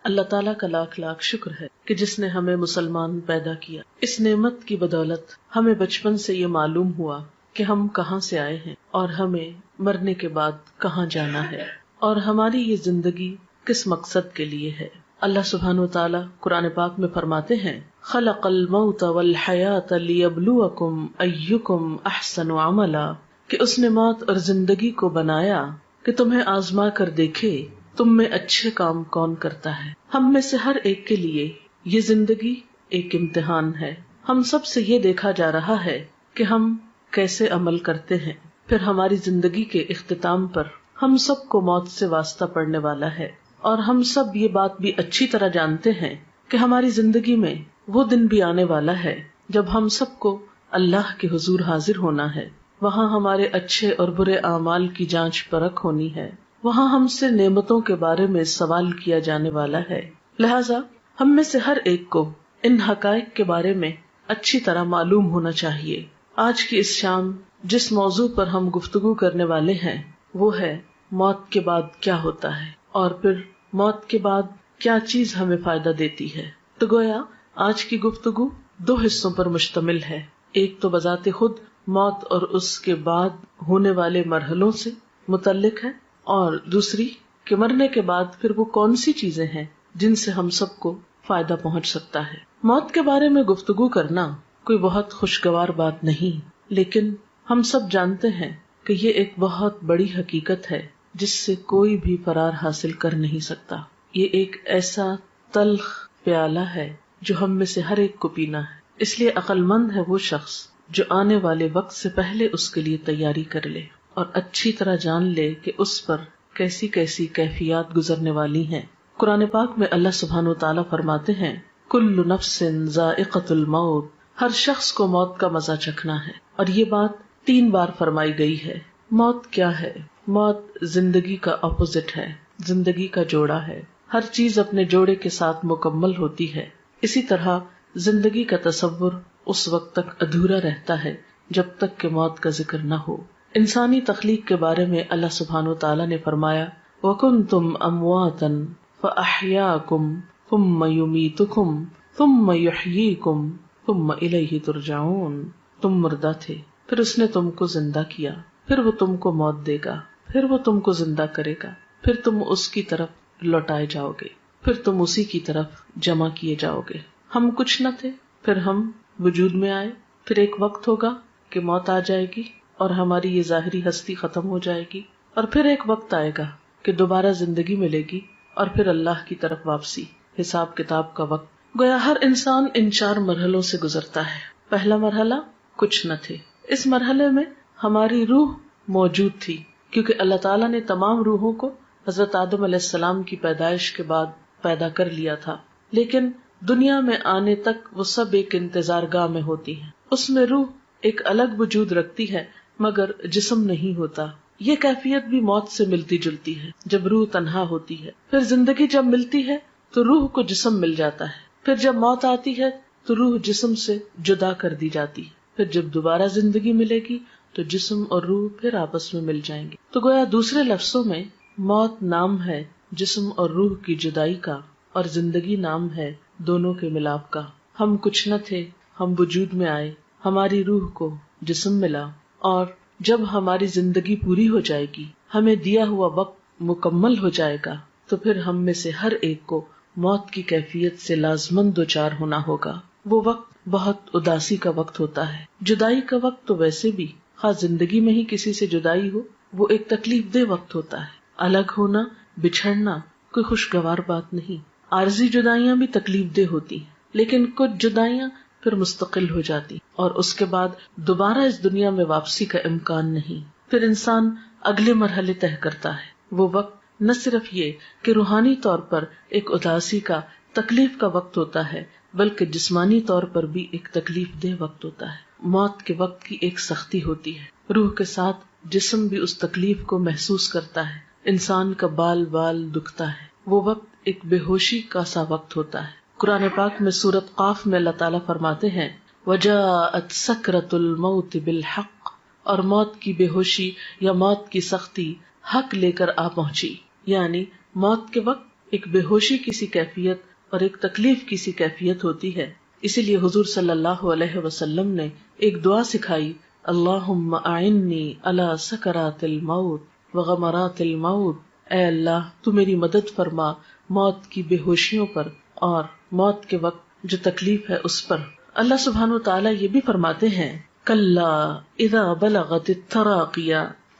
اللہ تعالیٰ کا لاکھ لاکھ شکر ہے کہ جس نے ہمیں مسلمان پیدا کیا. اس نعمت کی بدولت ہمیں بچپن سے یہ معلوم ہوا کہ ہم کہاں سے آئے ہیں اور ہمیں مرنے کے بعد کہاں جانا ہے اور ہماری یہ زندگی کس مقصد کے لیے ہے. اللہ سبحانہ و تعالیٰ قرآن پاک میں فرماتے ہیں خلق الموت والحیات لیبلوکم ایکم احسن عملا، کہ اس نے موت اور زندگی کو بنایا کہ تمہیں آزما کر دیکھے تم میں اچھے کام کون کرتا ہے. ہم میں سے ہر ایک کے لیے یہ زندگی ایک امتحان ہے. ہم سب سے یہ دیکھا جا رہا ہے کہ ہم کیسے عمل کرتے ہیں. پھر ہماری زندگی کے اختتام پر ہم سب کو موت سے واسطہ پڑنے والا ہے، اور ہم سب یہ بات بھی اچھی طرح جانتے ہیں کہ ہماری زندگی میں وہ دن بھی آنے والا ہے جب ہم سب کو اللہ کے حضور حاضر ہونا ہے. وہاں ہمارے اچھے اور برے اعمال کی جانچ پرکھ ہونی ہے. وہاں ہم سے نعمتوں کے بارے میں سوال کیا جانے والا ہے. لہٰذا ہم میں سے ہر ایک کو ان حقائق کے بارے میں اچھی طرح معلوم ہونا چاہیے. آج کی اس شام جس موضوع پر ہم گفتگو کرنے والے ہیں وہ ہے موت کے بعد کیا ہوتا ہے، اور پھر موت کے بعد کیا چیز ہمیں فائدہ دیتی ہے. تو گویا آج کی گفتگو 2 حصوں پر مشتمل ہے. ایک تو بذات خود موت اور اس کے بعد ہونے والے مرحلوں سے متعلق ہے، اور دوسری کہ مرنے کے بعد پھر وہ کون سی چیزیں ہیں جن سے ہم سب کو فائدہ پہنچ سکتا ہے. موت کے بارے میں گفتگو کرنا کوئی بہت خوشگوار بات نہیں، لیکن ہم سب جانتے ہیں کہ یہ ایک بہت بڑی حقیقت ہے جس سے کوئی بھی فرار حاصل کر نہیں سکتا. یہ ایک ایسا تلخ پیالہ ہے جو ہم میں سے ہر ایک کو پینا ہے. اس لیے عقل مند ہے وہ شخص جو آنے والے وقت سے پہلے اس کے لیے تیاری کر لے اور اچھی طرح جان لے کہ اس پر کیسی کیسی کیفیات گزرنے والی ہیں. قرآن پاک میں اللہ سبحانہ وتعالیٰ فرماتے ہیں کل نفس ذائقۃ الموت، ہر شخص کو موت کا مزہ چکھنا ہے. اور یہ بات 3 بار فرمائی گئی ہے. موت کیا ہے؟ موت زندگی کا اپوزٹ ہے، زندگی کا جوڑا ہے. ہر چیز اپنے جوڑے کے ساتھ مکمل ہوتی ہے. اسی طرح زندگی کا تصور اس وقت تک ادھورا رہتا ہے جب تک کہ موت کا ذکر نہ ہو. انسانی تخلیق کے بارے میں اللہ سبحانہ وتعالیٰ نے فرمایا وَكُنْتُمْ أَمْوَاتًا فَأَحْيَاكُمْ ثُمَّ يُمِيتُكُمْ ثُمَّ يُحْيِيكُمْ ثُمَّ إِلَيْهِ تُرْجَعُونَ. تم مردہ تھے، پھر اس نے تم کو زندہ کیا، پھر وہ تم کو موت دے گا، پھر وہ تم کو زندہ کرے گا، پھر تم اس کی طرف لوٹائے جاؤ گے، پھر تم اسی کی طرف جمع کیے جاؤ گے. ہم کچھ نہ تھے، پھر ہم وجود میں آئے، پھر ایک وقت ہوگا کہ موت آ جائے گی اور ہماری یہ ظاہری ہستی ختم ہو جائے گی، اور پھر ایک وقت آئے گا کہ دوبارہ زندگی ملے گی اور پھر اللہ کی طرف واپسی، حساب کتاب کا وقت. گویا ہر انسان ان 4 مرحلوں سے گزرتا ہے. پہلا مرحلہ کچھ نہ تھے. اس مرحلے میں ہماری روح موجود تھی کیونکہ اللہ تعالیٰ نے تمام روحوں کو حضرت آدم علیہ السلام کی پیدائش کے بعد پیدا کر لیا تھا، لیکن دنیا میں آنے تک وہ سب ایک انتظار گاہ میں ہوتی ہیں. اس میں روح ایک الگ وجود رکھتی ہے مگر جسم نہیں ہوتا. یہ کیفیت بھی موت سے ملتی جلتی ہے جب روح تنہا ہوتی ہے. پھر زندگی جب ملتی ہے تو روح کو جسم مل جاتا ہے. پھر جب موت آتی ہے تو روح جسم سے جدا کر دی جاتی ہے. پھر جب دوبارہ زندگی ملے گی تو جسم اور روح پھر آپس میں مل جائیں گے. تو گویا دوسرے لفظوں میں موت نام ہے جسم اور روح کی جدائی کا، اور زندگی نام ہے دونوں کے ملاپ کا. ہم کچھ نہ تھے، ہم وجود میں آئے، ہماری روح کو جسم ملا، اور جب ہماری زندگی پوری ہو جائے گی، ہمیں دیا ہوا وقت مکمل ہو جائے گا، تو پھر ہم میں سے ہر ایک کو موت کی کیفیت سے لازماً دوچار ہونا ہوگا. وہ وقت بہت اداسی کا وقت ہوتا ہے. جدائی کا وقت تو ویسے بھی خاص زندگی میں ہی کسی سے جدائی ہو وہ ایک تکلیف دہ وقت ہوتا ہے. الگ ہونا، بچھڑنا کوئی خوشگوار بات نہیں. عارضی جدائیاں بھی تکلیف دہ ہوتی ہیں، لیکن کچھ جدائیاں پھر مستقل ہو جاتی اور اس کے بعد دوبارہ اس دنیا میں واپسی کا امکان نہیں. پھر انسان اگلے مرحلے طے کرتا ہے. وہ وقت نہ صرف یہ کہ روحانی طور پر ایک اداسی کا، تکلیف کا وقت ہوتا ہے، بلکہ جسمانی طور پر بھی ایک تکلیف دہ وقت ہوتا ہے. موت کے وقت کی ایک سختی ہوتی ہے، روح کے ساتھ جسم بھی اس تکلیف کو محسوس کرتا ہے. انسان کا بال بال دکھتا ہے. وہ وقت ایک بے ہوشی کا سا وقت ہوتا ہے. قرآن پاک میں سورۃ قاف میں اللہ تعالیٰ فرماتے ہیں وَجَاءَتْ سَكْرَةُ الْمَوْتِ بِالْحَقِّ، اور موت کی بے ہوشی یا موت کی سختی حق لے کر آ پہنچی. یعنی موت کے وقت ایک بے ہوشی کی سی کیفیت اور ایک تکلیف کی سی کیفیت ہوتی ہے. اسی لیے حضور صلی اللہ علیہ وسلم نے ایک دعا سکھائی، اللہم اعنی علی سکرات الموت وغمرات الموت. اے اللہ تو میری مدد فرما موت کی بے ہوشیوں پر اور موت کے وقت جو تکلیف ہے اس پر. اللہ سبحانہ وتعالی یہ بھی فرماتے ہیں، کلا اذا بلغت التراقی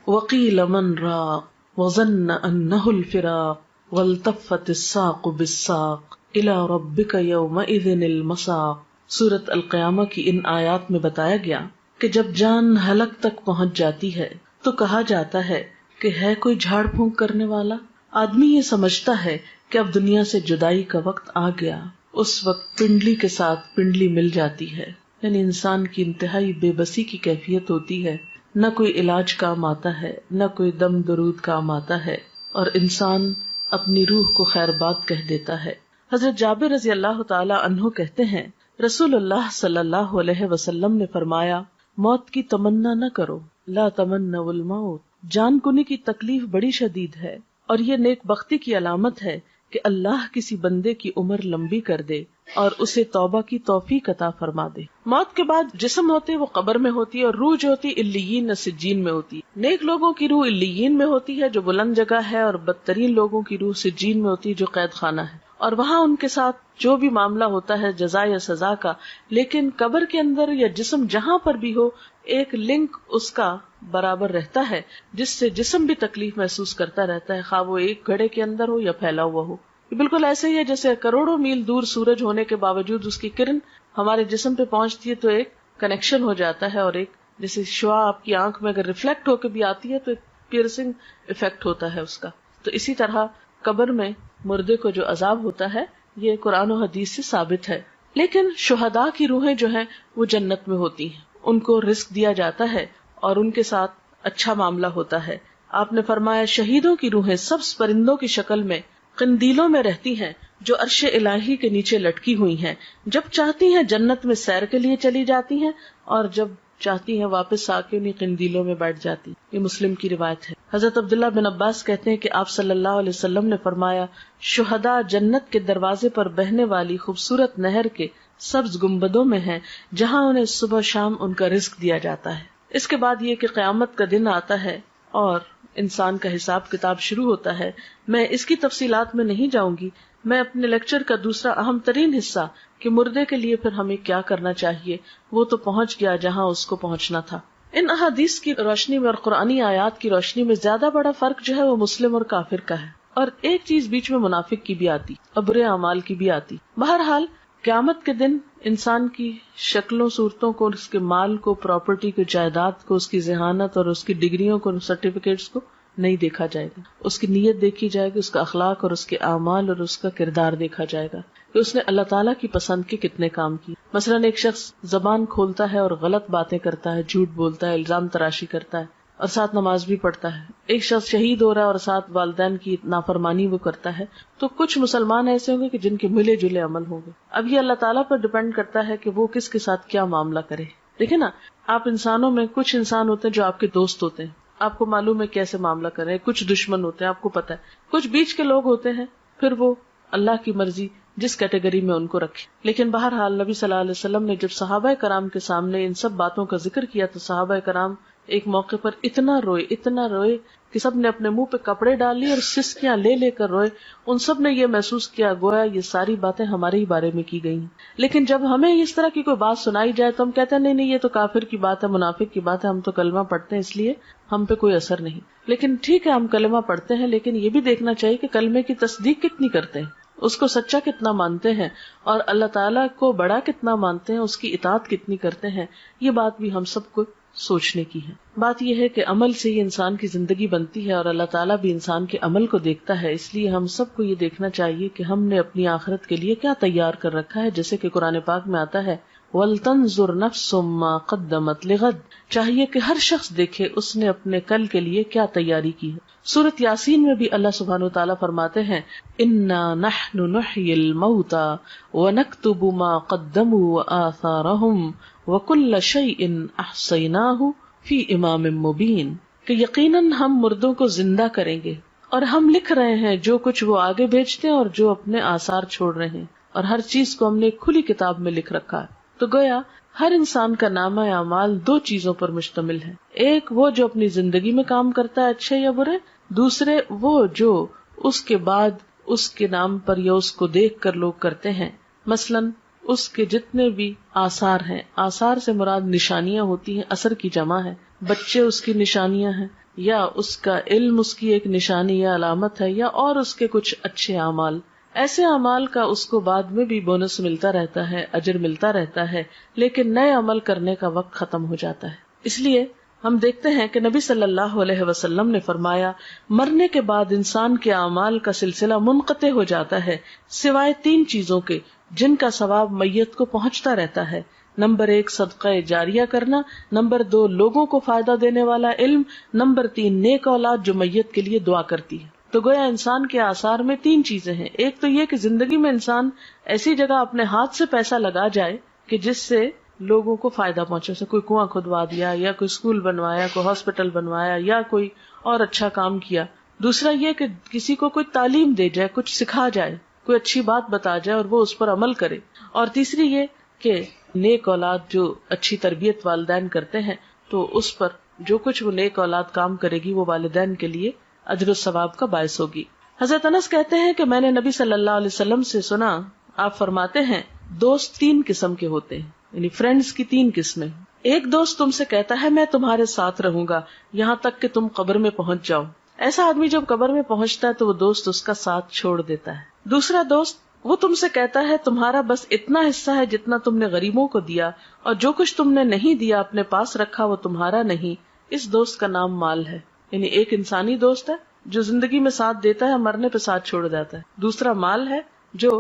وقیل من راق وظن انہ الفراق والتفت الساق بالساق الی ربک یومئذ المساق. سورۃ القیامہ کی ان آیات میں بتایا گیا کہ جب جان حلق تک پہنچ جاتی ہے تو کہا جاتا ہے کہ ہے کوئی جھاڑ پھونک کرنے والا. آدمی یہ سمجھتا ہے کہ اب دنیا سے جدائی کا وقت آ گیا. اس وقت پنڈلی کے ساتھ پنڈلی مل جاتی ہے، یعنی انسان کی انتہائی بے بسی کی کیفیت ہوتی ہے. نہ کوئی علاج کام آتا ہے، نہ کوئی دم درود کام آتا ہے، اور انسان اپنی روح کو خیر بات کہہ دیتا ہے. حضرت جابر رضی اللہ تعالی عنہ کہتے ہیں، رسول اللہ صلی اللہ علیہ وسلم نے فرمایا، موت کی تمنا نہ کرو، لا تمنوا الموت. جان کنی کی تکلیف بڑی شدید ہے، اور یہ نیک بختی کی علامت ہے کہ اللہ کسی بندے کی عمر لمبی کر دے اور اسے توبہ کی توفیق عطا فرما دے. موت کے بعد جسم ہوتے وہ قبر میں ہوتی ہے، اور روح جو ہوتی علیین سجین میں ہوتی ہے. نیک لوگوں کی روح علیین میں ہوتی ہے جو بلند جگہ ہے، اور بدترین لوگوں کی روح سجین میں ہوتی ہے جو قید خانہ ہے، اور وہاں ان کے ساتھ جو بھی معاملہ ہوتا ہے جزا یا سزا کا. لیکن قبر کے اندر یا جسم جہاں پر بھی ہو ایک لنک اس کا برابر رہتا ہے جس سے جسم بھی تکلیف محسوس کرتا رہتا ہے، خواہ وہ ایک گھڑے کے اندر ہو یا پھیلا ہوا ہو. بالکل ایسے ہی ہے جیسے کروڑوں میل دور سورج ہونے کے باوجود اس کی کرن ہمارے جسم پہ پہنچتی ہے تو ایک کنیکشن ہو جاتا ہے، اور ایک جیسے شعاع آپ کی آنکھ میں اگر ریفلیکٹ ہو کے بھی آتی ہے تو ایک پیئرسنگ افیکٹ ہوتا ہے اس کا. تو اسی طرح قبر میں مردے کو جو عذاب ہوتا ہے یہ قرآن و حدیث سے ثابت ہے. لیکن شہداء کی روحیں جو ہیں وہ جنت میں ہوتی ہیں، ان کو رزق دیا جاتا ہے اور ان کے ساتھ اچھا معاملہ ہوتا ہے. آپ نے فرمایا شہیدوں کی روحیں سبز پرندوں کی شکل میں قندیلوں میں رہتی ہیں جو عرش الہی کے نیچے لٹکی ہوئی ہیں. جب چاہتی ہیں جنت میں سیر کے لیے چلی جاتی ہیں، اور جب چاہتی ہیں واپس آ کے انہیں قندیلوں میں بیٹھ جاتی. یہ مسلم کی روایت ہے. حضرت عبداللہ بن عباس کہتے ہیں کہ آپ صلی اللہ علیہ وسلم نے فرمایا، شہداء جنت کے دروازے پر بہنے والی خوبصورت نہر کے سبز گنبدوں میں ہیں جہاں انہیں صبح شام ان کا رزق دیا جاتا ہے. اس کے بعد یہ کہ قیامت کا دن آتا ہے اور انسان کا حساب کتاب شروع ہوتا ہے. میں اس کی تفصیلات میں نہیں جاؤں گی. میں اپنے لیکچر کا دوسرا اہم ترین حصہ کہ مردے کے لیے پھر ہمیں کیا کرنا چاہیے وہ تو پہنچ گیا جہاں اس کو پہنچنا تھا. ان احادیث کی روشنی میں اور قرآنی آیات کی روشنی میں زیادہ بڑا فرق جو ہے وہ مسلم اور کافر کا ہے، اور ایک چیز بیچ میں منافق کی بھی آتی اور برے اعمال کی بھی آتی. بہرحال قیامت کے دن انسان کی شکلوں صورتوں کو، اس کے مال کو، پراپرٹی کو، جائیداد کو، اس کی ذہانت اور اس کی ڈگریوں کو، سرٹیفکیٹس کو نہیں دیکھا جائے گا. اس کی نیت دیکھی جائے گی، اس کا اخلاق اور اس کے اعمال اور اس کا کردار دیکھا جائے گا کہ اس نے اللہ تعالیٰ کی پسند کے کتنے کام کی. مثلاً ایک شخص زبان کھولتا ہے اور غلط باتیں کرتا ہے، جھوٹ بولتا ہے، الزام تراشی کرتا ہے اور ساتھ نماز بھی پڑھتا ہے. ایک شخص شہید ہو رہا ہے اور ساتھ والدین کی نافرمانی وہ کرتا ہے. تو کچھ مسلمان ایسے ہوں گے کہ جن کے ملے جلے عمل ہوں گے. اب یہ اللہ تعالیٰ پر ڈپینڈ کرتا ہے کہ وہ کس کے ساتھ کیا معاملہ کرے. دیکھیں نا، آپ انسانوں میں کچھ انسان ہوتے ہیں جو آپ کے دوست ہوتے ہیں، آپ کو معلوم ہے کیسے معاملہ کریں. کچھ دشمن ہوتے ہیں، آپ کو پتا ہے. کچھ بیچ کے لوگ ہوتے ہیں، پھر وہ اللہ کی مرضی جس کیٹیگری میں ان کو رکھے. لیکن بہرحال نبی صلی اللہ علیہ وسلم نے جب صحابہ کرام کے سامنے ان سب باتوں کا ذکر کیا تو صحابہ کرام ایک موقع پر اتنا روئے کہ سب نے اپنے منہ پہ کپڑے ڈال لیے اور سسکیاں لے لے کر روئے. ان سب نے یہ محسوس کیا گویا یہ ساری باتیں ہمارے ہی بارے میں کی گئی ہیں. لیکن جب ہمیں اس طرح کی کوئی بات سنائی جائے تو ہم کہتے ہیں نہیں یہ تو کافر کی بات ہے، منافق کی بات ہے، ہم تو کلمہ پڑھتے ہیں اس لیے ہم پہ کوئی اثر نہیں. لیکن ٹھیک ہے ہم کلمہ پڑھتے ہیں، لیکن یہ بھی دیکھنا چاہیے کہ کلمے کی تصدیق کتنی کرتے ہیں، اس کو سچا کتنا مانتے ہیں، اور اللہ تعالیٰ کو بڑا کتنا مانتے ہیں، اس کی اطاعت کتنی کرتے ہیں. یہ بات بھی ہم سب کو سوچنے کی ہے. بات یہ ہے کہ عمل سے ہی انسان کی زندگی بنتی ہے اور اللہ تعالیٰ بھی انسان کے عمل کو دیکھتا ہے. اس لیے ہم سب کو یہ دیکھنا چاہیے کہ ہم نے اپنی آخرت کے لیے کیا تیار کر رکھا ہے. جیسے کہ قرآن پاک میں آتا ہے وَلْتَنْظُرْ نَفْسٌ مَا قَدَّمَتْ لِغَدٍ، چاہیے کہ ہر شخص دیکھے اس نے اپنے کل کے لیے کیا تیاری کی ہے. سورۃ یاسین میں بھی اللہ سبحانہ وتعالیٰ فرماتے ہیں اِنَّا نَحْنُ نُحْيِي الْمَوْتَى وَنَكْتُبُ مَا قَدَّمُوا وَآثَارَهُمْ وَكُلَّ شَيْءٍ أَحْصَيْنَاهُ فِي إِمَامٍ مُبِينٍ، کہ یقیناً ہم مردوں کو زندہ کریں گے اور ہم لکھ رہے ہیں جو کچھ وہ آگے بھیجتے ہیں اور جو اپنے آثار چھوڑ رہے ہیں، اور ہر چیز کو ہم نے ایک کھلی کتاب میں لکھ رکھا ہے. تو گویا ہر انسان کا نامہ اعمال دو چیزوں پر مشتمل ہے، ایک وہ جو اپنی زندگی میں کام کرتا ہے اچھے یا برے، دوسرے وہ جو اس کے بعد اس کے نام پر یا اس کو دیکھ کر لوگ کرتے ہیں. مثلاً اس کے جتنے بھی آثار ہیں، آثار سے مراد نشانیاں ہوتی ہیں، اثر کی جمع ہے. بچے اس کی نشانیاں ہیں، یا اس کا علم اس کی ایک نشانی یا علامت ہے، یا اور اس کے کچھ اچھے اعمال. ایسے اعمال کا اس کو بعد میں بھی بونس ملتا رہتا ہے، اجر ملتا رہتا ہے، لیکن نئے عمل کرنے کا وقت ختم ہو جاتا ہے. اس لیے ہم دیکھتے ہیں کہ نبی صلی اللہ علیہ وسلم نے فرمایا مرنے کے بعد انسان کے اعمال کا سلسلہ منقطع ہو جاتا ہے سوائے تین چیزوں کے جن کا ثواب میت کو پہنچتا رہتا ہے. نمبر 1 صدقہ جاریہ کرنا، نمبر 2 لوگوں کو فائدہ دینے والا علم، نمبر 3 نیک اولاد جو میت کے لیے دعا کرتی ہے. تو گویا انسان کے آثار میں تین چیزیں ہیں. ایک تو یہ کہ زندگی میں انسان ایسی جگہ اپنے ہاتھ سے پیسہ لگا جائے کہ جس سے لوگوں کو فائدہ پہنچے، جیسے کوئی کنواں کھدوا دیا، یا کوئی اسکول بنوایا، کوئی ہاسپٹل بنوایا، یا کوئی اور اچھا کام کیا. دوسرا یہ کہ کسی کو کوئی تعلیم دے جائے، کچھ سکھا جائے، کوئی اچھی بات بتا جائے اور وہ اس پر عمل کرے. اور تیسری یہ کہ نیک اولاد جو اچھی تربیت والدین کرتے ہیں تو اس پر جو کچھ وہ نیک اولاد کام کرے گی وہ والدین کے لیے اجر و ثواب کا باعث ہوگی. حضرت انس کہتے ہیں کہ میں نے نبی صلی اللہ علیہ وسلم سے سنا، آپ فرماتے ہیں دوست تین قسم کے ہوتے ہیں، یعنی فرینڈز کی تین قسمیں. ایک دوست تم سے کہتا ہے میں تمہارے ساتھ رہوں گا یہاں تک کہ تم قبر میں پہنچ جاؤ. ایسا آدمی جب قبر میں پہنچتا ہے تو وہ دوست اس کا ساتھ چھوڑ دیتا ہے. دوسرا دوست وہ تم سے کہتا ہے تمہارا بس اتنا حصہ ہے جتنا تم نے غریبوں کو دیا، اور جو کچھ تم نے نہیں دیا اپنے پاس رکھا وہ تمہارا نہیں. اس دوست کا نام مال ہے. یعنی ایک انسانی دوست ہے جو زندگی میں ساتھ دیتا ہے، مرنے پہ ساتھ چھوڑ جاتا ہے. دوسرا مال ہے جو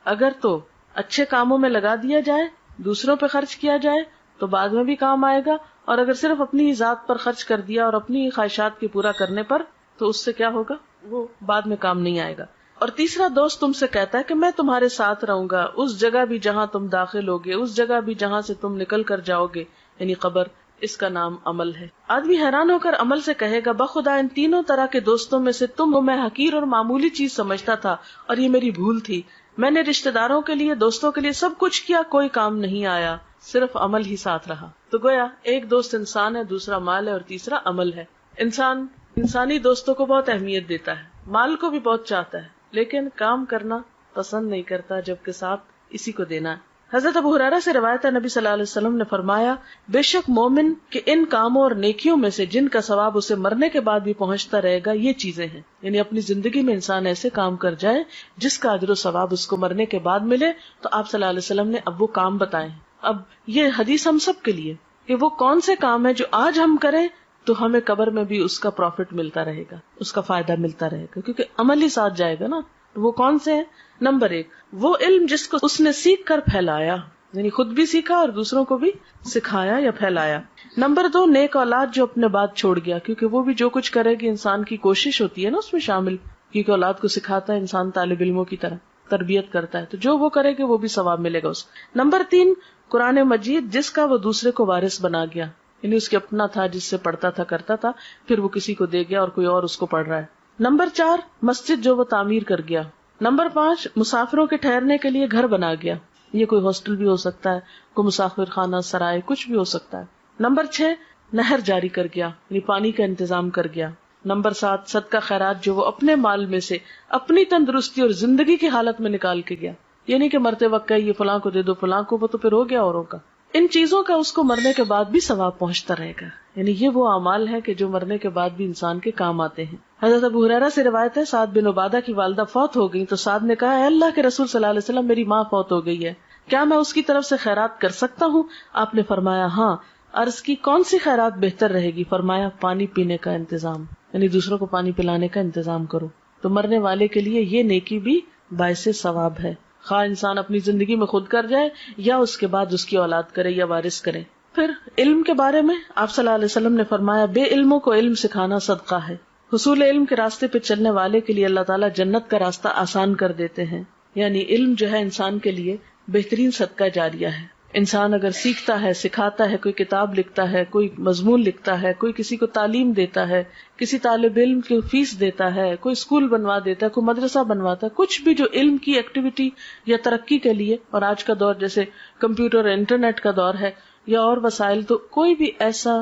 اگر تو اچھے کاموں میں لگا دیا جائے، دوسروں پہ خرچ کیا جائے تو بعد میں بھی کام آئے گا، اور اگر صرف اپنی ہی ذات پر خرچ کر دیا اور اپنی ہی خواہشات کے پورا کرنے پر تو اس سے کیا ہوگا، وہ بعد میں کام نہیں آئے گا. اور تیسرا دوست تم سے کہتا ہے کہ میں تمہارے ساتھ رہوں گا اس جگہ بھی جہاں تم داخل ہوگے، اس جگہ بھی جہاں سے تم نکل کر جاؤ گے، یعنی قبر. اس کا نام عمل ہے. آدمی حیران ہو کر عمل سے کہے گا بخدا ان تینوں طرح کے دوستوں میں سے تم میں حقیر اور معمولی چیز سمجھتا تھا اور یہ میری بھول تھی. میں نے رشتہ داروں کے لیے، دوستوں کے لیے سب کچھ کیا، کوئی کام نہیں آیا، صرف عمل ہی ساتھ رہا. تو گویا ایک دوست انسان ہے، دوسرا مال ہے، اور تیسرا عمل ہے. انسان انسانی دوستوں کو بہت اہمیت دیتا ہے، مال کو بھی بہت چاہتا ہے، لیکن کام کرنا پسند نہیں کرتا جبکہ ساتھ اسی کو دینا ہے. حضرت ابو ہریرہ سے روایت ہے نبی صلی اللہ علیہ وسلم نے فرمایا بے شک مومن کے ان کاموں اور نیکیوں میں سے جن کا ثواب اسے مرنے کے بعد بھی پہنچتا رہے گا یہ چیزیں ہیں. یعنی اپنی زندگی میں انسان ایسے کام کر جائے جس کا اجر و ثواب اس کو مرنے کے بعد ملے. تو آپ صلی اللہ علیہ وسلم نے اب وہ کام بتائے. اب یہ حدیث ہم سب کے لیے کہ وہ کون سے کام ہے جو آج ہم کریں تو ہمیں قبر میں بھی اس کا پروفٹ ملتا رہے گا، اس کا فائدہ ملتا رہے گا، کیونکہ عمل ہی ساتھ جائے گا نا. وہ کون سے ہیں؟ نمبر 1 وہ علم جس کو اس نے سیکھ کر پھیلایا، یعنی خود بھی سیکھا اور دوسروں کو بھی سکھایا یا پھیلایا. نمبر 2 نیک اولاد جو اپنے بعد چھوڑ گیا، کیونکہ وہ بھی جو کچھ کرے گی انسان کی کوشش ہوتی ہے نا اس میں شامل، کیونکہ اولاد کو سکھاتا ہے انسان طالب علموں کی طرح تربیت کرتا ہے، تو جو وہ کرے گی وہ بھی ثواب ملے گا اس کو. نمبر 3 قرآن مجید جس کا وہ دوسرے کو وارث بنا گیا، یعنی اس کے اپنا تھا جس سے پڑھتا تھا کرتا تھا، پھر وہ کسی کو دے گیا اور کوئی اور اس کو پڑھ رہا ہے. نمبر 4 مسجد جو وہ تعمیر کر گیا. نمبر 5 مسافروں کے ٹھہرنے کے لیے گھر بنا گیا، یہ کوئی ہاسٹل بھی ہو سکتا ہے، کوئی مسافر خانہ سرائے، کچھ بھی ہو سکتا ہے. نمبر 6 نہر جاری کر گیا، یعنی پانی کا انتظام کر گیا. نمبر 7 صدقہ خیرات جو وہ اپنے مال میں سے اپنی تندرستی اور زندگی کی حالت میں نکال کے گیا، یعنی کہ مرتے وقت یہ فلاں کو دے دو فلاں کو، وہ تو پھر ہو گیا اوروں کا. ان چیزوں کا اس کو مرنے کے بعد بھی ثواب پہنچتا رہے گا. یعنی یہ وہ اعمال ہے کہ جو مرنے کے بعد بھی انسان کے کام آتے ہیں. حضرت ابو ہریرہ سے روایت ہے سعد بن عبادہ کی والدہ فوت ہو گئی تو سعد نے کہا اے اللہ کے رسول صلی اللہ علیہ وسلم میری ماں فوت ہو گئی ہے، کیا میں اس کی طرف سے خیرات کر سکتا ہوں؟ آپ نے فرمایا ہاں. عرض کی کون سی خیرات بہتر رہے گی؟ فرمایا پانی پینے کا انتظام، یعنی دوسروں کو پانی پلانے کا انتظام کرو. تو مرنے والے کے لیے یہ نیکی بھی باعث ثواب ہے، خواہ انسان اپنی زندگی میں خود کر جائے یا اس کے بعد اس کی اولاد کرے یا وارث کرے. پھر علم کے بارے میں آپ صلی اللہ علیہ وسلم نے فرمایا بے علموں کو علم سکھانا صدقہ ہے. حصول علم کے راستے پہ چلنے والے کے لیے اللہ تعالیٰ جنت کا راستہ آسان کر دیتے ہیں. یعنی علم جو ہے انسان کے لیے بہترین صدقہ جاریہ ہے. انسان اگر سیکھتا ہے، سکھاتا ہے، کوئی کتاب لکھتا ہے، کوئی مضمون لکھتا ہے، کوئی کسی کو تعلیم دیتا ہے، کسی طالب علم کی فیس دیتا ہے، کوئی اسکول بنوا دیتا ہے، کوئی مدرسہ بنواتا ہے، کچھ بھی جو علم کی ایکٹیویٹی یا ترقی کے لیے، اور آج کا دور جیسے کمپیوٹر اور انٹرنیٹ کا دور ہے یا اور وسائل، تو کوئی بھی ایسا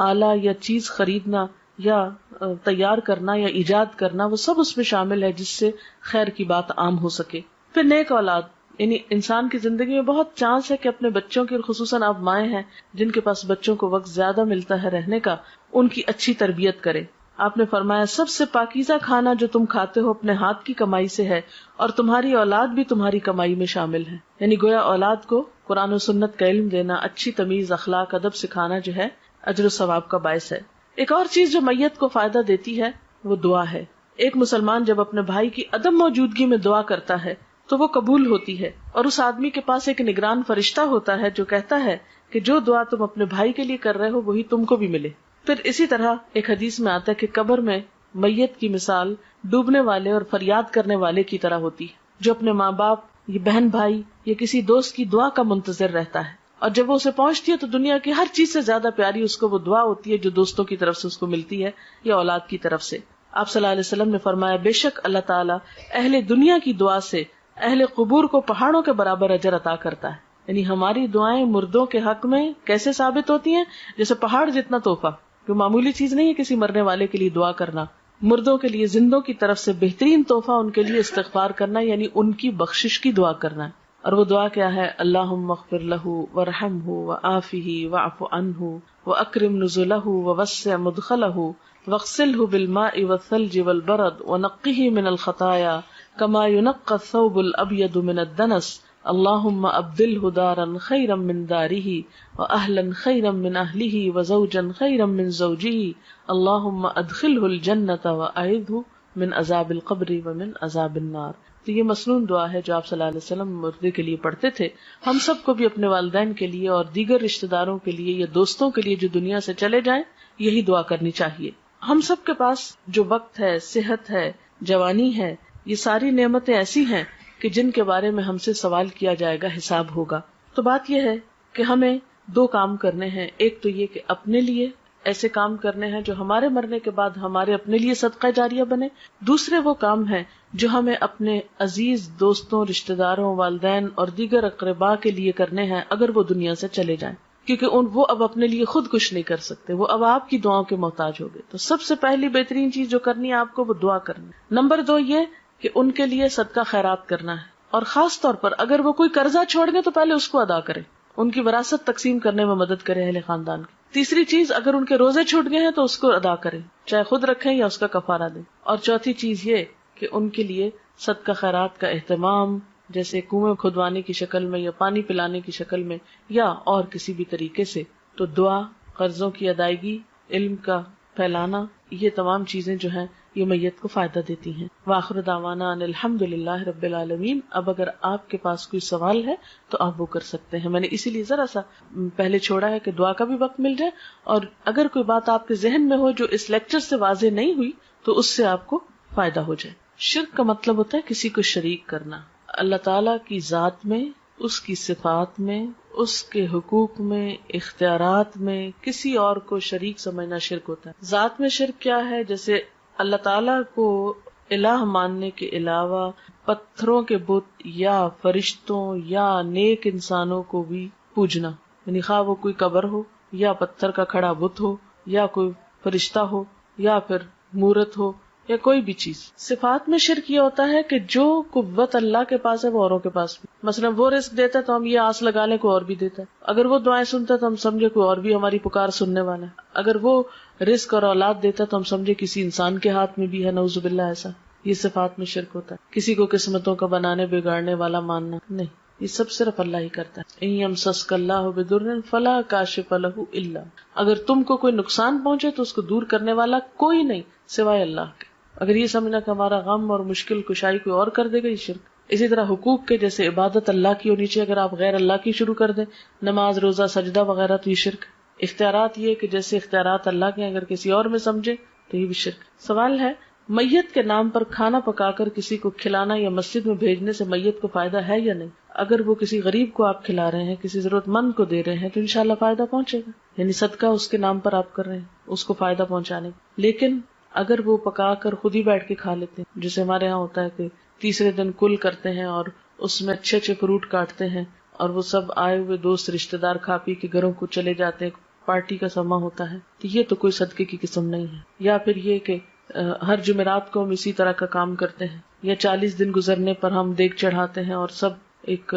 آلہ یا چیز خریدنا یا تیار کرنا یا ایجاد کرنا، وہ سب اس میں شامل ہے جس سے خیر کی بات عام ہو سکے. پھر نیک اولاد، یعنی انسان کی زندگی میں بہت چانس ہے کہ اپنے بچوں کی، اور خصوصاً آپ مائیں ہیں جن کے پاس بچوں کو وقت زیادہ ملتا ہے رہنے کا، ان کی اچھی تربیت کرے. آپ نے فرمایا سب سے پاکیزہ کھانا جو تم کھاتے ہو اپنے ہاتھ کی کمائی سے ہے، اور تمہاری اولاد بھی تمہاری کمائی میں شامل ہے. یعنی گویا اولاد کو قرآن و سنت کا علم دینا، اچھی تمیز، اخلاق، ادب سکھانا جو ہے اجر و ثواب کا باعث ہے. ایک اور چیز جو میت کو فائدہ دیتی ہے وہ دعا ہے. ایک مسلمان جب اپنے بھائی کی عدم موجودگی میں دعا کرتا ہے تو وہ قبول ہوتی ہے، اور اس آدمی کے پاس ایک نگران فرشتہ ہوتا ہے جو کہتا ہے کہ جو دعا تم اپنے بھائی کے لیے کر رہے ہو وہی تم کو بھی ملے. پھر اسی طرح ایک حدیث میں آتا ہے کہ قبر میں میت کی مثال ڈوبنے والے اور فریاد کرنے والے کی طرح ہوتی ہے، جو اپنے ماں باپ یا بہن بھائی یا کسی دوست کی دعا کا منتظر رہتا ہے، اور جب وہ اسے پہنچتی ہے تو دنیا کی ہر چیز سے زیادہ پیاری اس کو وہ دعا ہوتی ہے جو دوستوں کی طرف سے اس کو ملتی ہے یا اولاد کی طرف سے. آپ صلی اللہ علیہ وسلم نے فرمایا بے شک اللہ تعالیٰ اہل دنیا کی دعا سے اہل قبور کو پہاڑوں کے برابر اجر عطا کرتا ہے. یعنی ہماری دعائیں مردوں کے حق میں کیسے ثابت ہوتی ہیں؟ جیسے پہاڑ جتنا تحفہ، جو معمولی چیز نہیں ہے کسی مرنے والے کے لیے دعا کرنا. مردوں کے لیے زندوں کی طرف سے بہترین تحفہ ان کے لیے استغفار کرنا، یعنی ان کی بخشش کی دعا کرنا ہے. اور وہ دعا کیا ہے؟ اللہم اغفر لہ وارحمہ وعافہ واعف عنہ واکرم نزلہ ووسع مدخلہ واغسلہ بالماء والثلج والبرد ونقہ من الخطایا کما ينقى الثوب الابيض من الدنس اللهم ابدله دارا خيرا من داره واهلا خيرا من اهله وزوجا خيرا من زوجه اللهم ادخله الجنة واعذه من عذاب القبر ومن عذاب النار. تو یہ مسنون دعا ہے جو آپ صلی اللہ علیہ وسلم مردے کے لیے پڑھتے تھے. ہم سب کو بھی اپنے والدین کے لیے اور دیگر رشتہ داروں کے لیے یا دوستوں کے لیے جو دنیا سے چلے جائیں یہی دعا کرنی چاہیے. ہم سب کے پاس جو وقت ہے، صحت ہے، جوانی ہے، یہ ساری نعمتیں ایسی ہیں کہ جن کے بارے میں ہم سے سوال کیا جائے گا، حساب ہوگا. تو بات یہ ہے کہ ہمیں دو کام کرنے ہیں. ایک تو یہ کہ اپنے لیے ایسے کام کرنے ہیں جو ہمارے مرنے کے بعد ہمارے اپنے لیے صدقہ جاریہ بنے. دوسرے وہ کام ہیں جو ہمیں اپنے عزیز دوستوں، رشتہ داروں، والدین اور دیگر اقرباء کے لیے کرنے ہیں اگر وہ دنیا سے چلے جائیں، کیونکہ وہ اب اپنے لیے خود کچھ نہیں کر سکتے، وہ اب آپ کی دعاؤں کے محتاج ہو گئے. تو سب سے پہلی بہترین چیز جو کرنی ہے آپ کو وہ دعا کرنی. نمبر 2 یہ کہ ان کے لیے صدقہ خیرات کرنا ہے، اور خاص طور پر اگر وہ کوئی قرضہ چھوڑ گئے تو پہلے اس کو ادا کرے، ان کی وراثت تقسیم کرنے میں مدد کرے اہل خاندان کی. تیسری چیز، اگر ان کے روزے چھوٹ گئے ہیں تو اس کو ادا کریں، چاہے خود رکھیں یا اس کا کفارہ دیں. اور چوتھی چیز یہ کہ ان کے لیے صدقہ خیرات کا اہتمام، جیسے کنویں کھدوانے کی شکل میں یا پانی پلانے کی شکل میں یا اور کسی بھی طریقے سے. تو دعا، قرضوں کی ادائیگی، علم کا پھیلانا، یہ تمام چیزیں جو ہیں یہ میت کو فائدہ دیتی ہیں. وآخر دعوانا ان الحمدللہ رب العالمین. اب اگر آپ کے پاس کوئی سوال ہے تو آپ وہ کر سکتے ہیں. میں نے اسی لیے ذرا سا پہلے چھوڑا ہے کہ دعا کا بھی وقت مل جائے، اور اگر کوئی بات آپ کے ذہن میں ہو جو اس لیکچر سے واضح نہیں ہوئی تو اس سے آپ کو فائدہ ہو جائے. شرک کا مطلب ہوتا ہے کسی کو شریک کرنا. اللہ تعالیٰ کی ذات میں، اس کی صفات میں، اس کے حقوق میں، اختیارات میں کسی اور کو شریک سمجھنا شرک ہوتا ہے. ذات میں شرک کیا ہے؟ جیسے اللہ تعالیٰ کو الہ ماننے کے علاوہ پتھروں کے بت یا فرشتوں یا نیک انسانوں کو بھی پوجنا، یعنی خواہ وہ کوئی قبر ہو یا پتھر کا کھڑا بت ہو یا کوئی فرشتہ ہو یا پھر مورت ہو یا کوئی بھی چیز. صفات میں شرک یہ ہوتا ہے کہ جو قوت اللہ کے پاس ہے وہ اوروں کے پاس بھی. مثلا وہ رزق دیتا ہے تو ہم یہ آس لگا لیں کوئی اور بھی دیتا ہے. اگر وہ دعائیں سنتا ہے تو ہم سمجھے کوئی اور بھی ہماری پکار سننے والا ہے. اگر وہ رزق اور اولاد دیتا ہے تو ہم سمجھے کسی انسان کے ہاتھ میں بھی ہے، نعوذ باللہ. ایسا یہ صفات میں شرک ہوتا ہے. کسی کو قسمتوں کا بنانے بگاڑنے والا ماننا نہیں، یہ سب صرف اللہ ہی کرتا ہے. ان یمسسک اللہ بضر فلا کاشف لہ الا، اگر تم کو کوئی نقصان پہنچے تو اس کو دور کرنے والا کوئی نہیں سوائے اللہ کے. اگر یہ سمجھنا کہ ہمارا غم اور مشکل کشائی کوئی اور کر دے گا، یہ شرک. اسی طرح حقوق کے، جیسے عبادت اللہ کی ہونی چاہیے، اگر آپ غیر اللہ کی شروع کر دیں، نماز، روزہ، سجدہ وغیرہ، تو یہ شرک. اختیارات یہ کہ جیسے اختیارات اللہ کے اگر کسی اور میں سمجھے تو یہ بھی شرک. سوال ہے میت کے نام پر کھانا پکا کر کسی کو کھلانا یا مسجد میں بھیجنے سے میت کو فائدہ ہے یا نہیں؟ اگر وہ کسی غریب کو آپ کھلا رہے ہیں، کسی ضرورت مند کو دے رہے ہیں، تو انشاءاللہ فائدہ پہنچے گا، یعنی صدقہ اس کے نام پر آپ کر رہے ہیں، اس کو فائدہ پہنچانے کا۔ لیکن اگر وہ پکا کر خود ہی بیٹھ کے کھا لیتے ہیں، جیسے ہمارے یہاں ہوتا ہے کہ تیسرے دن کل کرتے ہیں اور اس میں اچھے اچھے فروٹ کاٹتے ہیں اور وہ سب آئے ہوئے دوست رشتہ دار کھا پی کے گھروں کو چلے جاتے ہیں، پارٹی کا سما ہوتا ہے، تو یہ تو کوئی صدقے کی قسم نہیں ہے۔ یا پھر یہ کہ ہر جمعرات کو ہم اسی طرح کا کام کرتے ہیں، یا 40 دن گزرنے پر ہم دیگ چڑھاتے ہیں اور سب ایک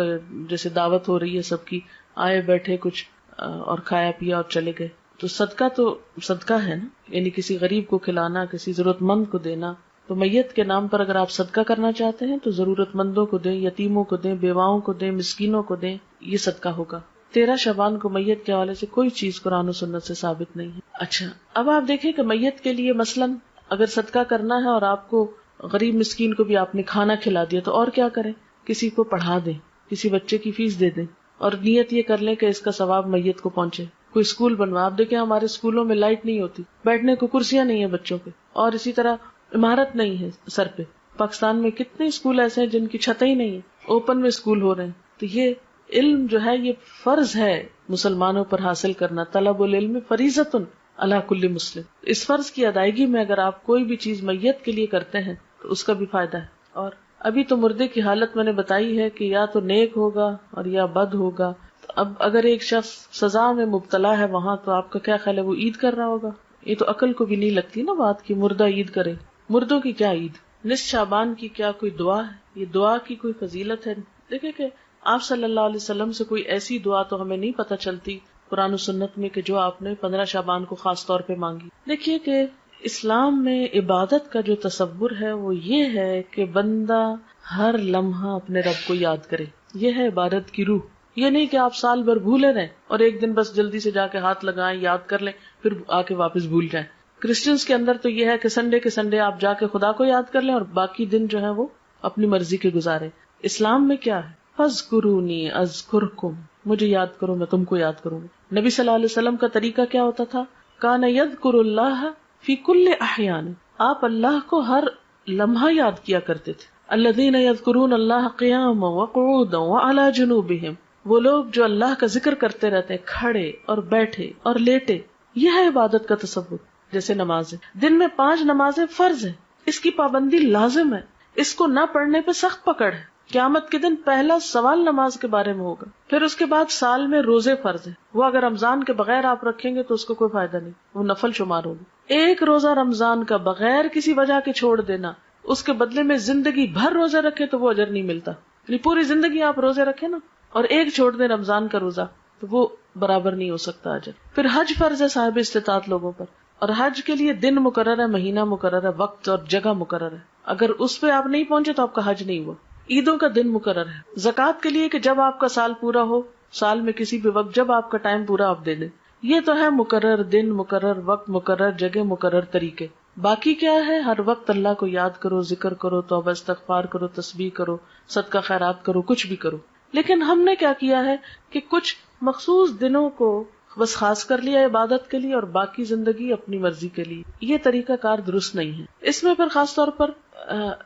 جیسے دعوت ہو رہی ہے سب کی، آئے بیٹھے کچھ اور کھایا پیا اور چلے گئے، تو صدقہ ہے نا، یعنی کسی غریب کو کھلانا، کسی ضرورت مند کو دینا۔ تو میت کے نام پر اگر آپ صدقہ کرنا چاہتے ہیں تو ضرورت مندوں کو دیں، یتیموں کو دیں، بیواؤں کو دیں، مسکینوں کو دیں، یہ صدقہ ہوگا۔ 13 شعبان کو میت کے حوالے سے کوئی چیز قرآن و سنت سے ثابت نہیں ہے۔ اچھا، اب آپ دیکھیں کہ میت کے لیے مثلاً اگر صدقہ کرنا ہے اور آپ کو غریب مسکین کو بھی آپ نے کھانا کھلا دیا تو اور کیا کریں؟ کسی کو پڑھا دیں، کسی بچے کی فیس دے دیں، اور نیت یہ کر لیں کہ اس کا ثواب میت کو پہنچے۔ کوئی اسکول بنوا، آپ دیکھیں ہمارے اسکولوں میں لائٹ نہیں ہوتی، بیٹھنے کو کرسیاں نہیں ہیں بچوں کے، اور اسی طرح عمارت نہیں ہے سر پہ۔ پاکستان میں کتنے اسکول ایسے ہیں جن کی چھتیں ہی نہیں ہیں، اوپن میں اسکول ہو رہے ہیں۔ تو یہ علم جو ہے یہ فرض ہے مسلمانوں پر حاصل کرنا، طلب العلم فریضۃ علی کل مسلم۔ اس فرض کی ادائیگی میں اگر آپ کوئی بھی چیز میت کے لیے کرتے ہیں تو اس کا بھی فائدہ ہے۔ اور ابھی تو مردے کی حالت میں نے بتائی ہے کہ یا تو نیک ہوگا اور یا بد ہوگا۔ تو اب اگر ایک شخص سزا میں مبتلا ہے وہاں، تو آپ کا کیا خیال ہے وہ عید کر رہا ہوگا؟ یہ تو عقل کو بھی نہیں لگتی نا بات کی مردہ عید کرے۔ مردوں کی کیا عید؟ نصف شعبان کی کیا کوئی دعا ہے؟ یہ دعا کی کوئی فضیلت ہے؟ دیکھیں کہ آپ صلی اللہ علیہ وسلم سے کوئی ایسی دعا تو ہمیں نہیں پتہ چلتی قرآن و سنت میں کہ جو آپ نے 15 شعبان کو خاص طور پہ مانگی۔ دیکھیے کہ اسلام میں عبادت کا جو تصور ہے وہ یہ ہے کہ بندہ ہر لمحہ اپنے رب کو یاد کرے، یہ ہے عبادت کی روح۔ یہ نہیں کہ آپ سال بھر بھولے رہیں اور ایک دن بس جلدی سے جا کے ہاتھ لگائیں، یاد کر لیں، پھر آ کے واپس بھول جائیں۔ کرسچنس کے اندر تو یہ ہے کہ سنڈے کے سنڈے آپ جا کے خدا کو یاد کر لیں اور باقی دن جو ہے وہ اپنی مرضی کے گزارے۔ اسلام میں کیا ہے؟ فاذکرونی اذکرکم، مجھے یاد کرو میں تم کو یاد کروں گا۔ نبی صلی اللہ علیہ وسلم کا طریقہ کیا ہوتا تھا؟ کان یذکر اللہ فی کل احیان، آپ اللہ کو ہر لمحہ یاد کیا کرتے تھے۔ الذین یذکرون اللہ قیاما وقعودا وعلی جنوبہم، وہ لوگ جو اللہ کا ذکر کرتے رہتے ہیں کھڑے اور بیٹھے اور لیٹے۔ یہ ہے عبادت کا تصور۔ جیسے نماز ہے، دن میں 5 نمازیں فرض ہیں، اس کی پابندی لازم ہے، اس کو نہ پڑھنے پہ سخت پکڑ ہے۔ قیامت کے دن پہلا سوال نماز کے بارے میں ہوگا۔ پھر اس کے بعد سال میں روزے فرض ہیں، وہ اگر رمضان کے بغیر آپ رکھیں گے تو اس کو کوئی فائدہ نہیں، وہ نفل شمار ہوگی۔ ایک روزہ رمضان کا بغیر کسی وجہ کے چھوڑ دینا، اس کے بدلے میں زندگی بھر روزے رکھے تو وہ اجر نہیں ملتا۔ یعنی پوری زندگی آپ روزے رکھیں نا اور ایک چھوڑ دیں رمضان کا روزہ تو وہ برابر نہیں ہو سکتا اجر۔ پھر حج فرض ہے صاحب استطاعت لوگوں پر، اور حج کے لیے دن مقرر ہے، مہینہ مقرر ہے، وقت اور جگہ مقرر ہے۔ اگر اس پہ آپ نہیں پہنچے تو آپ کا حج نہیں ہوا۔ عیدوں کا دن مقرر ہے، زکوٰۃ کے لیے کہ جب آپ کا سال پورا ہو، سال میں کسی بھی وقت جب آپ کا ٹائم پورا آپ دے دیں۔ یہ تو ہے مقرر دن، مقرر وقت، مقرر جگہ، مقرر طریقے۔ باقی کیا ہے؟ ہر وقت اللہ کو یاد کرو، ذکر کرو، توبہ استغفار کرو، تسبیح کرو، صدقہ خیرات کرو، کچھ بھی کرو۔ لیکن ہم نے کیا کیا ہے کہ کچھ مخصوص دنوں کو بس خاص کر لیا عبادت کے لیے اور باقی زندگی اپنی مرضی کے لیے۔ یہ طریقہ کار درست نہیں ہے۔ اس میں پھر خاص طور پر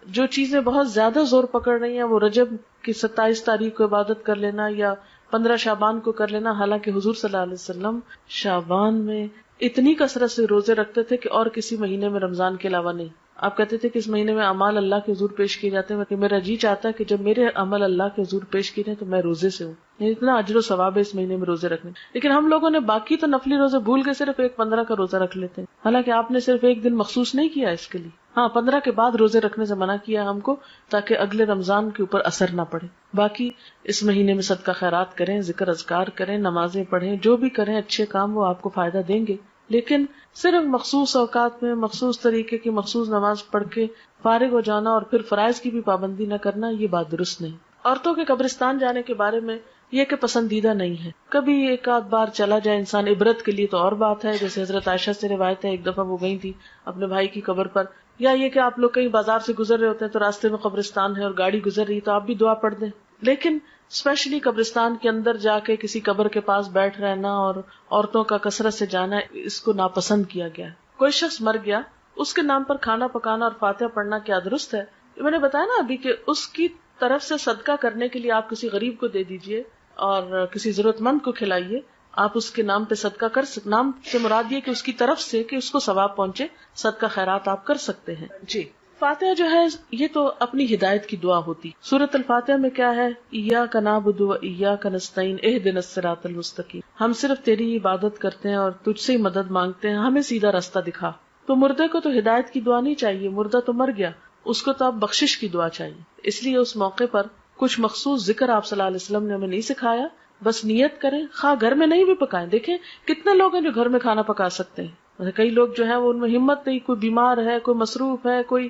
جو چیزیں بہت زیادہ زور پکڑ رہی ہیں وہ رجب کی 27 تاریخ کو عبادت کر لینا یا 15 شعبان کو کر لینا، حالانکہ حضور صلی اللہ علیہ وسلم شعبان میں اتنی کثرت سے روزے رکھتے تھے کہ اور کسی مہینے میں رمضان کے علاوہ نہیں۔ آپ کہتے تھے کہ اس مہینے میں اعمال اللہ کے حضور پیش کیے جاتے ہیں کہ میرا جی چاہتا ہے کہ جب میرے عمل اللہ کے حضور پیش کیے جائیں تو میں روزے سے ہوں، یعنی اتنا اجر و ثواب ہے اس مہینے میں روزے رکھنے۔ لیکن ہم لوگوں نے باقی تو نفلی روزے بھول کے صرف ایک 15 کا روزہ رکھ لیتے ہیں، حالانکہ آپ نے صرف ایک دن مخصوص نہیں کیا اس کے لیے۔ ہاں 15 کے بعد روزے رکھنے سے منع کیا ہم کو تاکہ اگلے رمضان کے اوپر اثر نہ پڑے۔ باقی اس مہینے میں صدقہ خیرات کریں، ذکر اذکار کریں، نمازیں پڑھیں، جو بھی کریں اچھے کام وہ آپ کو فائدہ دیں گے۔ لیکن صرف مخصوص اوقات میں مخصوص طریقے کی مخصوص نماز پڑھ کے فارغ ہو جانا اور پھر فرائض کی بھی پابندی نہ کرنا، یہ بات درست نہیں۔ عورتوں کے قبرستان جانے کے بارے میں یہ کہ پسندیدہ نہیں ہے، کبھی ایک آدھ بار چلا جائے انسان عبرت کے لیے تو اور بات ہے، جیسے حضرت عائشہ سے روایت ہے ایک دفعہ وہ گئی تھی اپنے بھائی کی قبر پر، یا یہ کہ آپ لوگ کہیں بازار سے گزر رہے ہوتے ہیں تو راستے میں قبرستان ہے اور گاڑی گزر رہی تو آپ بھی دعا پڑھ دیں۔ لیکن اسپیشلی قبرستان کے اندر جا کے کسی قبر کے پاس بیٹھ رہنا اور عورتوں کا کثرت سے جانا، اس کو ناپسند کیا گیا ہے۔ کوئی شخص مر گیا اس کے نام پر کھانا پکانا اور فاتحہ پڑھنا کیا درست ہے؟ میں نے بتایا نا ابھی کہ اس کی طرف سے صدقہ کرنے کے لیے آپ کسی غریب کو دے دیجئے اور کسی ضرورت مند کو کھلائیے. آپ اس کے نام پہ صدقہ کر سکتے. نام سے مراد یہ کہ اس کی طرف سے کہ اس کو ثواب پہنچے، صدقہ خیرات آپ کر سکتے ہیں. جی فاتحہ جو ہے یہ تو اپنی ہدایت کی دعا ہوتی. سورۃ الفاتحہ میں کیا ہے؟ ایاک نعبد و ایاک نستعین اہدنا الصراط المستقیم. ہم صرف تیری عبادت کرتے ہیں اور تجھ سے ہی مدد مانگتے ہیں، ہمیں سیدھا راستہ دکھا. تو مردے کو تو ہدایت کی دعا نہیں چاہیے، مردہ تو مر گیا، اس کو تو اب بخشش کی دعا چاہیے. اس لیے اس موقع پر کچھ مخصوص ذکر آپ صلی اللہ علیہ وسلم نے ہمیں نہیں سکھایا. بس نیت کریں، خواہ گھر میں نہیں بھی پکائیں. دیکھیں کتنے لوگ ہیں جو گھر میں کھانا پکا سکتے ہیں. کئی لوگ جو ہے وہ ان میں ہمت نہیں، کوئی بیمار ہے، کوئی مصروف ہے، کوئی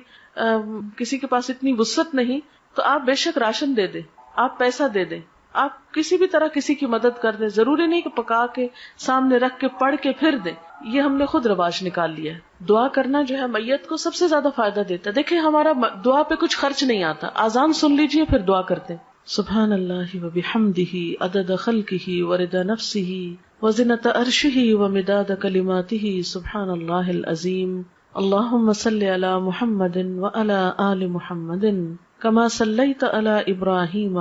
کسی کے پاس اتنی وسعت نہیں. تو آپ بے شک راشن دے دیں، آپ پیسہ دے دیں، آپ کسی بھی طرح کسی کی مدد کر دیں. ضروری نہیں کہ پکا کے سامنے رکھ کے پڑھ کے پھر دیں. یہ ہم نے خود رواج نکال لیا ہے. دعا کرنا جو ہے میت کو سب سے زیادہ فائدہ دیتا ہے. دیکھیں ہمارا دعا پہ کچھ خرچ نہیں آتا. اذان سن لیجئے پھر دعا کرتے ہیں. سبحان اللہ وبحمدہ عدد خلقہ ورضا نفسہ وزنۃ عرشہ ومداد کلماتہ. سبحان اللہ العظیم. اللہم صلی علی محمد وعلی آل محمد کما صلیت علی ابراہیم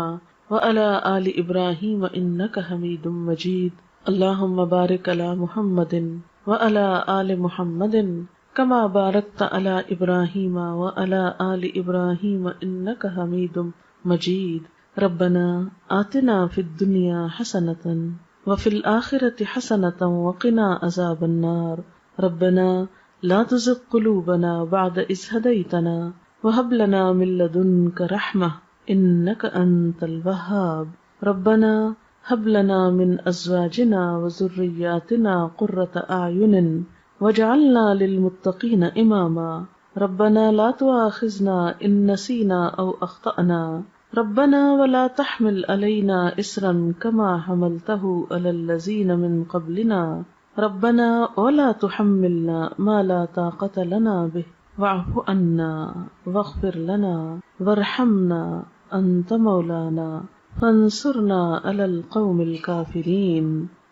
وعلی آل ابراہیم انک حمید مجید. اللہم بارک علی محمد وعلی آل محمد کما بارکت علی ابراہیم وعلی آل ابراہیم انک حمید مجید. ربنا آتنا فی الدنیا حسنۃ وفی الآخرۃ حسنۃ وقنا عذاب النار. ربنا لا تزغ قلوبنا بعد اذ ہدیتنا وہب لنا من لدنک رحمہ انک انت الوہاب. ربنا ہب لنا من ازواجنا وذریاتنا قرۃ اعین واجعلنا للمتقین اماما. ربنا لا تؤاخذنا ان نسینا او اخطأنا. ربنا ولا تحمل علينا إصرا كما حملته على الذين من قبلنا. ربنا ولا تحملنا ما لا طاقة لنا به واعف عنا واغفر لنا وارحمنا أنت مولانا فانصرنا على القوم الكافرين.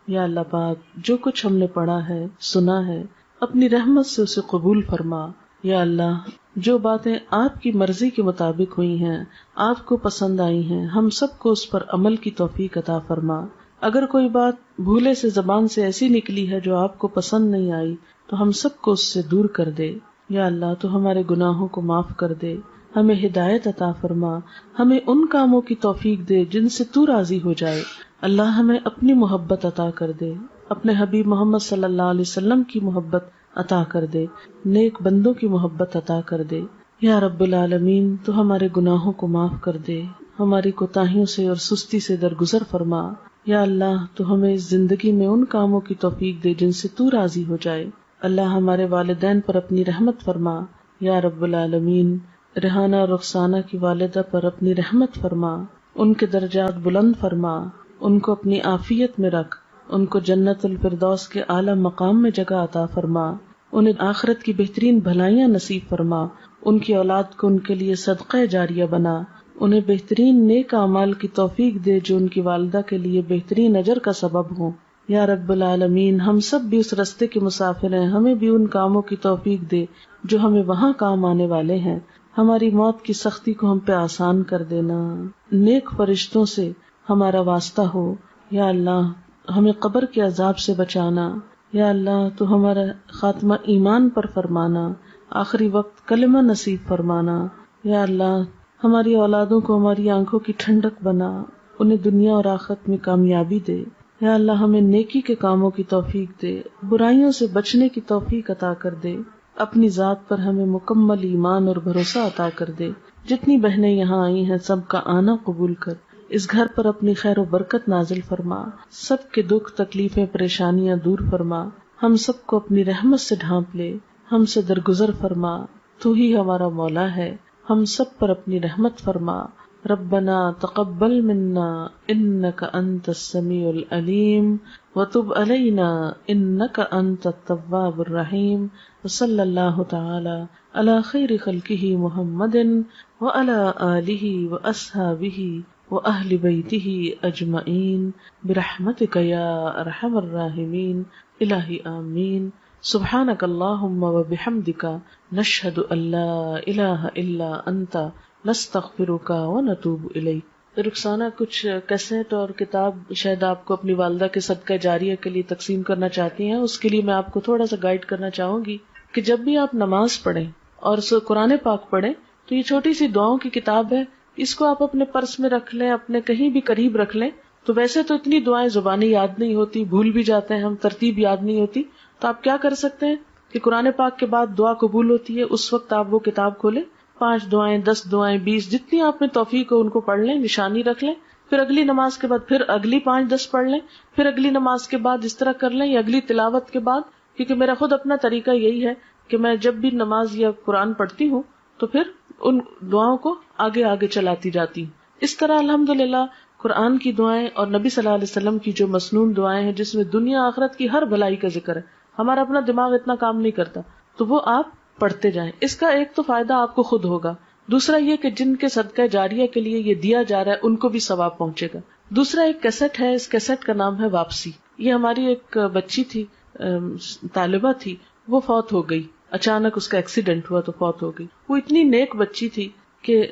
یا اللہ پاک جو کچھ ہم نے پڑھا ہے سنا ہے اپنی رحمت سے اسے قبول فرما. یا اللہ جو باتیں آپ کی مرضی کے مطابق ہوئی ہیں، آپ کو پسند آئی ہیں، ہم سب کو اس پر عمل کی توفیق عطا فرما. اگر کوئی بات بھولے سے زبان سے ایسی نکلی ہے جو آپ کو پسند نہیں آئی تو ہم سب کو اس سے دور کر دے. یا اللہ تو ہمارے گناہوں کو معاف کر دے، ہمیں ہدایت عطا فرما، ہمیں ان کاموں کی توفیق دے جن سے تو راضی ہو جائے. اللہ ہمیں اپنی محبت عطا کر دے، اپنے حبیب محمد صلی اللہ علیہ وسلم کی محبت عطا کر دے، نیک بندوں کی محبت عطا کر دے. یا رب العالمین تو ہمارے گناہوں کو معاف کر دے، ہماری کوتاہیوں سے اور سستی سے درگزر فرما. یا اللہ تو ہمیں اس زندگی میں ان کاموں کی توفیق دے جن سے تو راضی ہو جائے. اللہ ہمارے والدین پر اپنی رحمت فرما. یا رب العالمین ریحانہ اور رخسانہ کی والدہ پر اپنی رحمت فرما، ان کے درجات بلند فرما، ان کو اپنی عافیت میں رکھ، ان کو جنت الفردوس کے اعلیٰ مقام میں جگہ عطا فرما، انہیں آخرت کی بہترین بھلائیاں نصیب فرما، ان کی اولاد کو ان کے لیے صدقہ جاریہ بنا، انہیں بہترین نیک اعمال کی توفیق دے جو ان کی والدہ کے لیے بہترین اجر کا سبب ہوں. یا رب العالمین ہم سب بھی اس رستے کے مسافر ہیں، ہمیں بھی ان کاموں کی توفیق دے جو ہمیں وہاں کام آنے والے ہیں. ہماری موت کی سختی کو ہم پہ آسان کر دینا، نیک فرشتوں سے ہمارا واسطہ ہو. یا اللہ ہمیں قبر کے عذاب سے بچانا. یا اللہ تو ہمارا خاتمہ ایمان پر فرمانا، آخری وقت کلمہ نصیب فرمانا. یا اللہ ہماری اولادوں کو ہماری آنکھوں کی ٹھنڈک بنا، انہیں دنیا اور آخرت میں کامیابی دے. یا اللہ ہمیں نیکی کے کاموں کی توفیق دے، برائیوں سے بچنے کی توفیق عطا کر دے. اپنی ذات پر ہمیں مکمل ایمان اور بھروسہ عطا کر دے. جتنی بہنیں یہاں آئی ہیں سب کا آنا قبول کر، اس گھر پر اپنی خیر و برکت نازل فرما، سب کے دکھ تکلیفیں پریشانیاں دور فرما، ہم سب کو اپنی رحمت سے ڈھانپ لے، ہم سے درگزر فرما. تو ہی ہمارا مولا ہے، ہم سب پر اپنی رحمت فرما. ربنا تقبل منا انک انت السمیع العلیم وتب علینا انک انت التواب الرحیم. وصلی اللہ تعالی علی خیر خلقہ محمد وعلی آلہ واصحابہ واہل بیتہ اجمعین برحمتک یا ارحم الراحمین. الہی آمین. سبحانک اللہم و بحمدک نشہد ان لا الہ الا انت نستغفرک و نتوب الیک۔ رخسانہ، کچھ کیسٹ اور کتاب شاید آپ کو اپنی والدہ کے صدقہ جاریہ کے لیے تقسیم کرنا چاہتی ہیں، اس کے لیے میں آپ کو تھوڑا سا گائیڈ کرنا چاہوں گی کہ جب بھی آپ نماز پڑھیں اور قرآن پاک پڑھیں تو یہ چھوٹی سی دعاؤں کی کتاب ہے، اس کو آپ اپنے پرس میں رکھ لیں، اپنے کہیں بھی قریب رکھ لیں۔ تو ویسے تو اتنی دعائیں زبانی یاد نہیں ہوتی، بھول بھی جاتے ہیں ہم، ترتیب یاد نہیں ہوتی، تو آپ کیا کر سکتے ہیں کہ قرآن پاک کے بعد دعا قبول ہوتی ہے، اس وقت آپ وہ کتاب کھولیں، 5 دعائیں، 10 دعائیں، 20 جتنی آپ میں توفیق ہو ان کو پڑھ لیں، نشانی رکھ لیں، پھر اگلی نماز کے بعد پھر اگلی 5-10 پڑھ لیں، پھر اگلی نماز کے بعد اس طرح کر لیں، یا اگلی تلاوت کے بعد، کیونکہ میرا خود اپنا طریقہ یہی ہے کہ میں جب بھی نماز یا قرآن پڑھتی ہوں تو پھر ان دعاؤں کو آگے آگے چلاتی جاتی ہوں۔ اس طرح الحمدللہ قرآن کی دعائیں اور نبی صلی اللہ علیہ وسلم کی جو مسنون دعائیں ہیں جس میں دنیا آخرت کی ہر بھلائی کا ذکر ہے، ہمارا اپنا دماغ اتنا کام نہیں کرتا، تو وہ آپ پڑھتے جائیں۔ اس کا ایک تو فائدہ آپ کو خود ہوگا، دوسرا یہ کہ جن کے صدقہ جاریہ کے لیے یہ دیا جا رہا ہے ان کو بھی ثواب پہنچے گا۔ دوسرا ایک کیسٹ ہے، اس کیسٹ کا نام ہے واپسی۔ یہ ہماری ایک بچی تھی، طالبہ تھی، وہ فوت ہو گئی، اچانک اس کا ایکسیڈنٹ ہوا تو فوت ہو گئی۔ وہ اتنی نیک بچی تھی کہ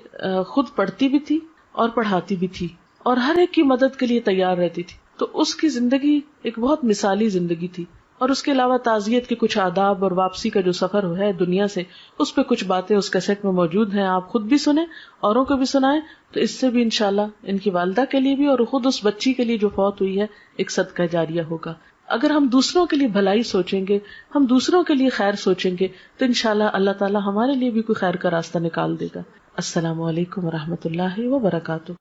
خود پڑھتی بھی تھی اور پڑھاتی بھی تھی اور ہر ایک کی مدد کے لیے تیار رہتی تھی، تو اس کی زندگی ایک بہت مثالی زندگی تھی۔ اور اس کے علاوہ تعزیت کے کچھ آداب اور واپسی کا جو سفر ہے دنیا سے، اس پہ کچھ باتیں اس کیسٹ میں موجود ہیں، آپ خود بھی سنیں، اوروں کو بھی سنائیں، تو اس سے بھی انشاءاللہ ان کی والدہ کے لیے بھی اور خود اس بچی کے لیے جو فوت ہوئی ہے ایک صدقہ جاریہ ہوگا۔ اگر ہم دوسروں کے لیے بھلائی سوچیں گے، ہم دوسروں کے لیے خیر سوچیں گے، تو انشاءاللہ اللہ تعالی ہمارے لیے بھی کوئی خیر کا راستہ نکال دے گا۔ السلام علیکم ورحمۃ اللہ وبرکاتہ۔